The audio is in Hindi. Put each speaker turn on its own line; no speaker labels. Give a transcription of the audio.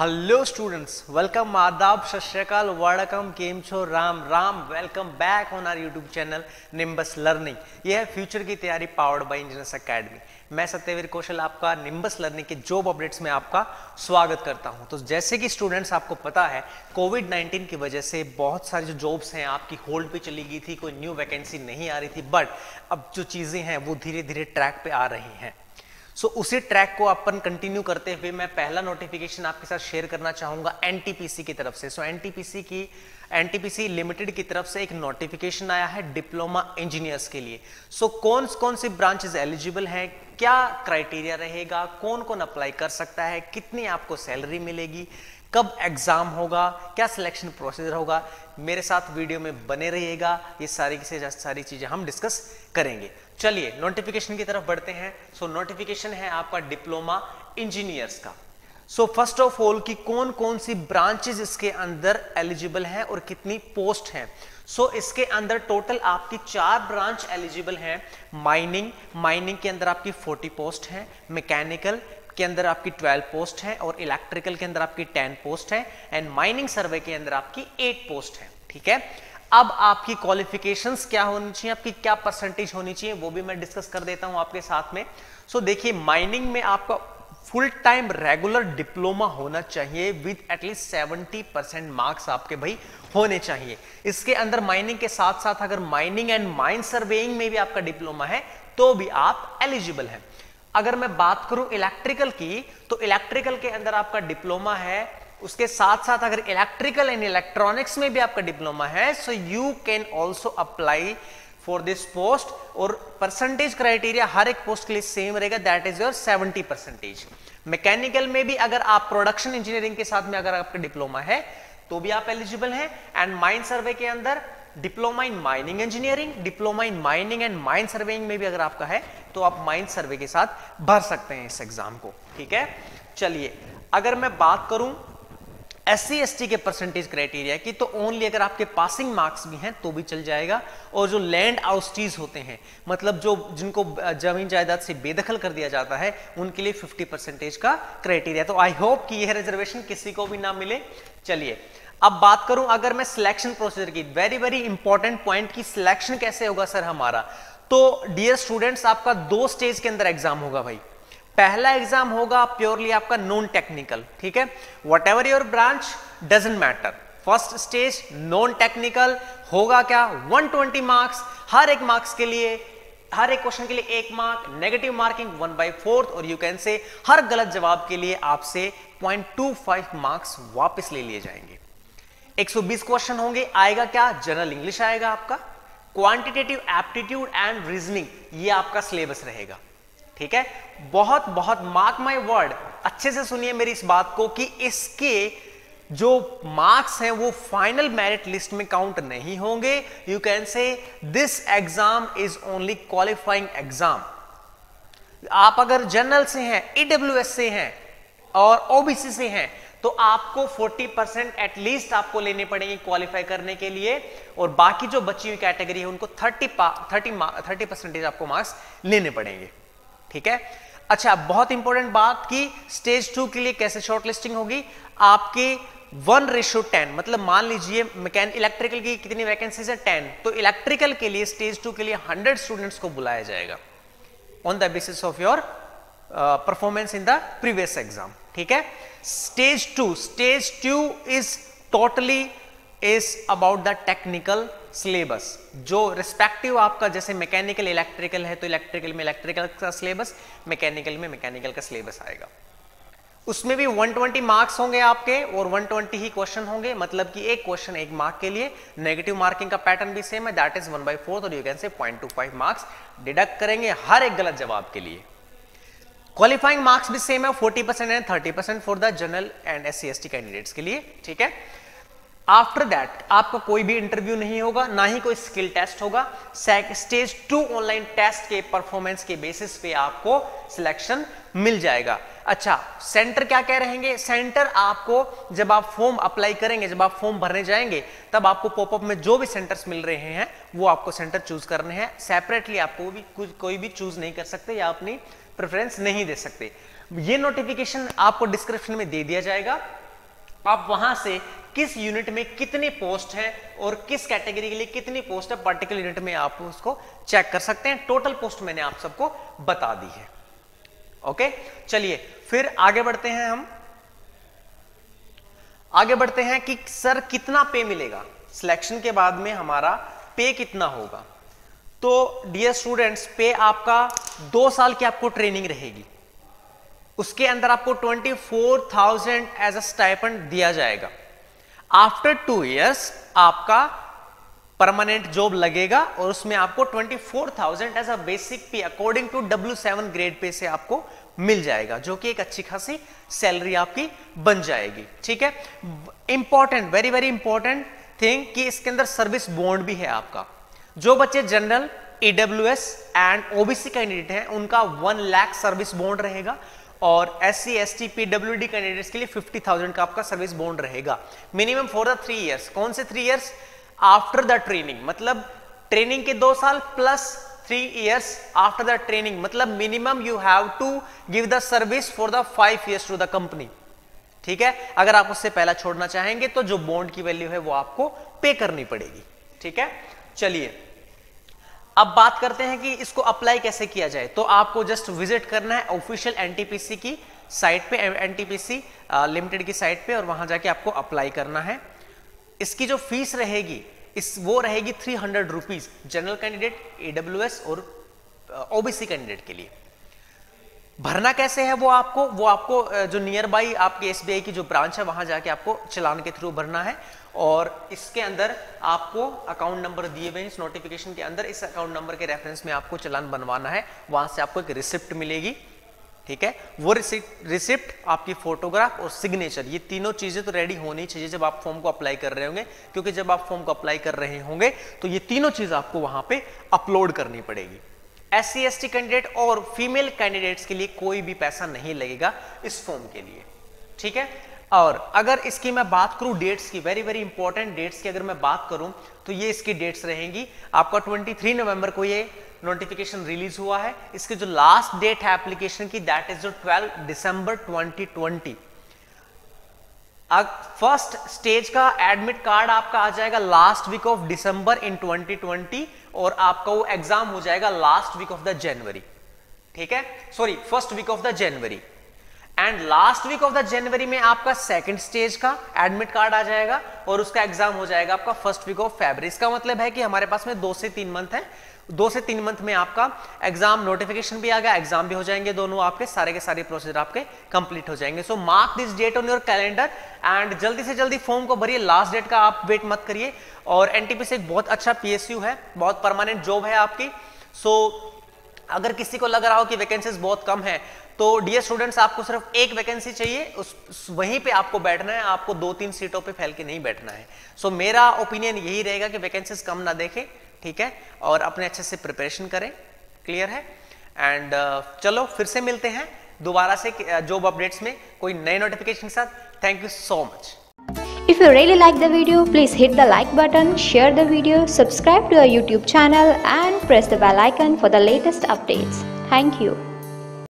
हेलो स्टूडेंट्स, वेलकम, आदाब, सत श्री अकाल, वड़कम, केम छो, Ram Ram. Welcome back on our YouTube channel Nimbus learning. यह है फ्यूचर की तैयारी पावर्ड बाय इंजीनियर्स एकेडमी। मैं सत्यवीर कौशल आपका निम्बस लर्निंग के जॉब अपडेट्स में आपका स्वागत करता हूं। तो जैसे कि स्टूडेंट्स आपको पता है, कोविड-19 की वजह से बहुत सारी जो जॉब्स हैं आपकी होल्ड पे चली गई थी, कोई न्यू वैकेंसी नहीं आ रही थी, बट अब जो चीजें हैं वो धीरे धीरे ट्रैक पे आ रही हैं। उसी ट्रैक को अपन कंटिन्यू करते हुए मैं पहला नोटिफिकेशन आपके साथ शेयर करना चाहूंगा एनटीपीसी की तरफ से। एनटीपीसी लिमिटेड की तरफ से एक नोटिफिकेशन आया है डिप्लोमा इंजीनियर्स के लिए। कौन कौन सी ब्रांचेस एलिजिबल हैं, क्या क्राइटेरिया रहेगा, कौन कौन अप्लाई कर सकता है, कितनी आपको सैलरी मिलेगी, कब एग्जाम होगा, क्या सिलेक्शन प्रोसीजर होगा, मेरे साथ वीडियो में बने रहिएगा। ये सारी चीजें हम डिस्कस करेंगे। चलिए नोटिफिकेशन की तरफ बढ़ते हैं। नोटिफिकेशन है आपका डिप्लोमा इंजीनियर्स का। फर्स्ट ऑफ ऑल कि कौन कौन सी ब्रांचेस इसके अंदर एलिजिबल हैं और कितनी पोस्ट हैं। इसके अंदर टोटल आपकी 4 ब्रांच एलिजिबल हैं। माइनिंग के अंदर आपकी 40 पोस्ट हैं, मैकेनिकल के अंदर आपकी 12 पोस्ट है और इलेक्ट्रिकल के अंदर आपकी 10 पोस्ट है एंड माइनिंग सर्वे के अंदर आपकी 8 पोस्ट है। ठीक है, अब आपकी क्वालिफिकेशंस क्या होनी चाहिए, आपकी क्या परसेंटेज होनी चाहिए, वो भी मैं डिस्कस कर देता हूं आपके साथ में। देखिए, माइनिंग में आपका फुल टाइम रेगुलर डिप्लोमा होना चाहिए विद एटलीस्ट 70% मार्क्स आपके भाई होने चाहिए। इसके अंदर माइनिंग के साथ साथ अगर माइनिंग एंड माइन सर्वेइंग में भी आपका डिप्लोमा है तो भी आप एलिजिबल हैं। अगर मैं बात करूं इलेक्ट्रिकल की, तो इलेक्ट्रिकल के अंदर आपका डिप्लोमा है, उसके साथ साथ अगर इलेक्ट्रिकल एंड इलेक्ट्रॉनिक्स में भी आपका डिप्लोमा है, so you can also apply for this post. और परसेंटेज क्राइटेरिया हर एक पोस्ट के लिए सेम रहेगा, दैट इज योर 70%। मैकेनिकल में भी अगर आप प्रोडक्शन इंजीनियरिंग के साथ में अगर आपका डिप्लोमा है तो भी आप एलिजिबल हैं। एंड माइन सर्वे के अंदर diploma in mining engineering, diploma in mining and mine surveying में भी अगर आपका है तो आप माइन सर्वे के साथ भर सकते हैं इस एग्जाम को। ठीक है, चलिए अगर मैं बात करूं SC ST के परसेंटेज क्राइटेरिया की, तो ओनली अगर आपके पासिंग मार्क्स भी हैं तो भी चल जाएगा। और जो लैंड आउस्टीज होते हैं, मतलब जो जिनको जमीन जायदाद से बेदखल कर दिया जाता है, उनके लिए 50% का क्राइटेरिया। तो आई होप कि यह रिजर्वेशन किसी को भी ना मिले। चलिए अब बात करूं अगर मैं सिलेक्शन प्रोसीजर की, वेरी इंपॉर्टेंट पॉइंट की सिलेक्शन कैसे होगा सर हमारा। तो डियर स्टूडेंट्स, आपका 2 स्टेज के अंदर एग्जाम होगा भाई। पहला एग्जाम होगा प्योरली आपका नॉन टेक्निकल। ठीक है, what ever your branch doesn't matter. First stage non technical होगा क्या, 120 मार्क्स, हर एक मार्क्स के लिए, हर एक क्वेश्चन के लिए 1 मार्क, नेगेटिव मार्किंग 1/4, और यू कैन से हर गलत जवाब के लिए आपसे 0.25 मार्क्स वापस ले लिए जाएंगे। 120 क्वेश्चन होंगे। आएगा क्या, जनरल इंग्लिश आएगा आपका, क्वांटिटेटिव एप्टीट्यूड एंड रीजनिंग, ये आपका सिलेबस रहेगा। ठीक है, बहुत मार्क माय वर्ड, अच्छे से सुनिए मेरी इस बात को कि इसके जो मार्क्स हैं वो फाइनल मेरिट लिस्ट में काउंट नहीं होंगे। You can say this exam is only qualifying exam. आप अगर जनरल से हैं, EWS से हैं और OBC से हैं, तो आपको 40% एटलीस्ट आपको लेने पड़ेंगे क्वालिफाई करने के लिए, और बाकी जो बची हुई कैटेगरी है उनको 30% आपको मार्क्स लेने पड़ेंगे। ठीक है, अच्छा बहुत इंपॉर्टेंट बात कि स्टेज 2 के लिए कैसे शॉर्टलिस्टिंग होगी। आपके 1:10, मतलब मान लीजिए इलेक्ट्रिकल की कितनी वैकेंसीज है, 10, तो इलेक्ट्रिकल के लिए स्टेज 2 के लिए 100 स्टूडेंट्स को बुलाया जाएगा on the basis of your performance in the previous exam. ठीक है, stage 2 is totally is about the technical syllabus, जो रिस्पेक्टिव आपका, जैसे मैकेनिकल इलेक्ट्रिकल है तो इलेक्ट्रिकल में इलेक्ट्रिकल का सिलेबस, मैकेनिकल में मैकेनिकल का सिलेबस आएगा। उसमें भी 120 मार्क्स होंगे आपके और 120 ही क्वेश्चन होंगे, मतलब कि एक क्वेश्चन 1 मार्क के लिए। नेगेटिव मार्किंग का पैटर्न भी सेम है, दैट इज 1/4, और you can say 0.25 marks deduct करेंगे हर एक गलत जवाब के लिए। क्वालिफाइंग मार्क्स भी सेम है, 40% and 30% for the general and SC ST candidates के लिए। ठीक है, आफ्टर दैट आपका कोई भी इंटरव्यू नहीं होगा, ना ही कोई स्किल टेस्ट होगा। स्टेज 2 ऑनलाइन टेस्ट के परफॉर्मेंस के बेसिस पे आपको सिलेक्शन मिल जाएगा। अच्छा, सेंटर क्या कह रहेंगे, सेंटर आपको जब आप फॉर्म अप्लाई करेंगे, जब आप फॉर्म भरने जाएंगे, तब आपको पॉपअप में जो भी सेंटर्स मिल रहे हैं वो आपको सेंटर चूज करने हैं। सेपरेटली आपको भी कोई भी चूज नहीं कर सकते या अपनी प्रेफरेंस नहीं दे सकते। ये नोटिफिकेशन आपको डिस्क्रिप्शन में दे दिया जाएगा। आप वहां से किस यूनिट में कितनी पोस्ट है और किस कैटेगरी के लिए कितनी पोस्ट है पर्टिकुलर यूनिट में आप उसको चेक कर सकते हैं। टोटल पोस्ट मैंने आप सबको बता दी है। ओके, चलिए फिर आगे बढ़ते हैं। हम आगे बढ़ते हैं कि सर कितना पे मिलेगा, सिलेक्शन के बाद में हमारा पे कितना होगा। तो डियर स्टूडेंट्स, पे आपका 2 साल की आपको ट्रेनिंग रहेगी, उसके अंदर आपको 24,000 एज अ स्टाइपेंड दिया जाएगा। आफ्टर 2 इयर्स आपका परमानेंट जॉब लगेगा और उसमें आपको 24,000 as a basic pay according to W7 grade pay से आपको मिल जाएगा, जो कि एक अच्छी खासी सैलरी आपकी बन जाएगी। ठीक है, important, very very important thing कि इसके अंदर सर्विस बॉन्ड भी है आपका। जो बच्चे general, EWS and OBC candidate हैं उनका 1 लाख सर्विस बॉन्ड रहेगा और SC ST PWD कैंडिडेट्स के लिए 50,000 का आपका सर्विस बॉन्ड रहेगा। Minimum for the 3 years. कौन से 3 इयर्स? आफ्टर द ट्रेनिंग, मतलब ट्रेनिंग के 2 साल plus 3 years after the training, मतलब minimum you have to give the service for the 5 years to the company. ठीक है, अगर आप उससे पहला छोड़ना चाहेंगे तो जो बॉन्ड की वैल्यू है वो आपको पे करनी पड़ेगी। ठीक है, चलिए अब बात करते हैं कि इसको अप्लाई कैसे किया जाए। तो आपको जस्ट विजिट करना है ऑफिशियल NTPC की साइट पे, NTPC लिमिटेड की साइट पे, और वहां जाके आपको अप्लाई करना है। इसकी जो फीस रहेगी वो रहेगी 300 रुपीज जनरल कैंडिडेट, EWS और OBC कैंडिडेट के लिए। भरना कैसे है वो आपको जो नियर बाई आपके SBI की जो ब्रांच है वहां जाके आपको चालान के थ्रू भरना है। और इसके अंदर आपको अकाउंट नंबर दिए हुए हैं इस नोटिफिकेशन के अंदर, इस अकाउंट नंबर के रेफरेंस में आपको चालान बनवाना है। वहां से आपको एक रिसिप्ट मिलेगी। ठीक है, वो रिसिप्ट, आपकी फोटोग्राफ और सिग्नेचर, ये तीनों चीजें तो रेडी होनी चाहिए जब आप फॉर्म को अप्लाई कर रहे होंगे, क्योंकि जब आप फॉर्म को अप्लाई कर रहे होंगे तो ये तीनों चीज आपको वहां पे अपलोड करनी पड़ेगी। SC ST कैंडिडेट और फीमेल कैंडिडेट्स के लिए कोई भी पैसा नहीं लगेगा इस फॉर्म के लिए। ठीक है, और अगर इसकी मैं बात करूं डेट्स की, वेरी वेरी इंपॉर्टेंट डेट्स की अगर मैं बात करूं तो ये इसकी डेट्स रहेंगी। आपका 23 नवंबर को ये नोटिफिकेशन रिलीज हुआ है। इसकी जो लास्ट डेट है एप्लीकेशन की, दैट इज जो 12 दिसंबर 2020। फर्स्ट स्टेज का एडमिट कार्ड आपका आ जाएगा last week of December in 2020 और आपका वो एग्जाम हो जाएगा last week of the January. ठीक है, sorry, first week of the January. And last week of the January में आपका सेकंड स्टेज का एडमिट कार्ड आ जाएगा और उसका एग्जाम हो जाएगा आपका फर्स्ट वीक ऑफ फरवरी। इसका मतलब है कि हमारे पास में 2 से 3 मंथ है। 2 से 3 मंथ में आपका एग्जाम, नोटिफिकेशन भी आ गया, एग्जाम भी हो जाएंगे, दोनों आपके सारे के सारे प्रोसीजर आपके कंप्लीट हो जाएंगे। So mark this date on your calendar and जल्दी से जल्दी फॉर्म को भरिए। लास्ट डेट का आप वेट मत करिए। और NTPC एक बहुत अच्छा PSU है, बहुत परमानेंट जॉब है आपकी। सो अगर किसी को लग रहा हो कि वैकेंसीज बहुत कम है तो डियर स्टूडेंट्स, आपको सिर्फ एक वैकेंसी चाहिए, वहीं पे आपको बैठना है, आपको 2-3 सीटों पे फैल के नहीं बैठना है। सो मेरा ओपिनियन यही रहेगा कि वैकेंसीज कम ना देखें। ठीक है, और अपने अच्छे से प्रिपरेशन करें। क्लियर है? एंड चलो फिर से मिलते हैं दोबारा से जॉब अपडेट्स में कोई नए नोटिफिकेशन के साथ। Thank you so much.
If you really like the video, please hit the like button, share the video, subscribe to our YouTube channel and press the bell icon for the latest updates. Thank you.